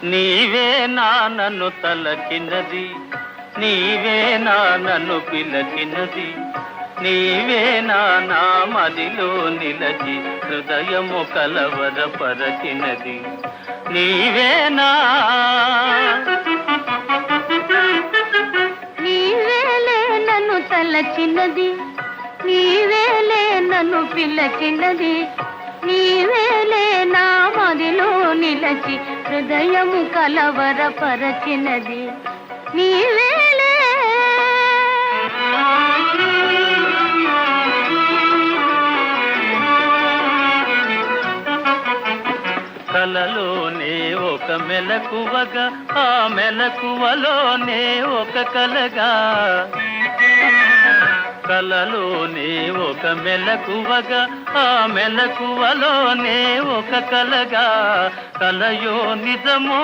నీవే నా నన్ను తలకినది, నీవే నా నన్ను పిలకినది, నీవే నా మదిలో నిలచి హృదయము కలవరపరచినది. నీవేనా నీవేలే నన్ను తలచినది, నీవేలే నన్ను పిలకినది, నీవేలే నా మదిలో నిలచి హృదయము కలవరపరచినది. నీవేలే కలలోనే ఒక మెలకువగా, ఆ మెలకువలోనే ఒక కలగా, కలలోనే ఒక మెలకువగా, ఆ మెలకువలోనే ఒక కలగా, కలయో నిజమో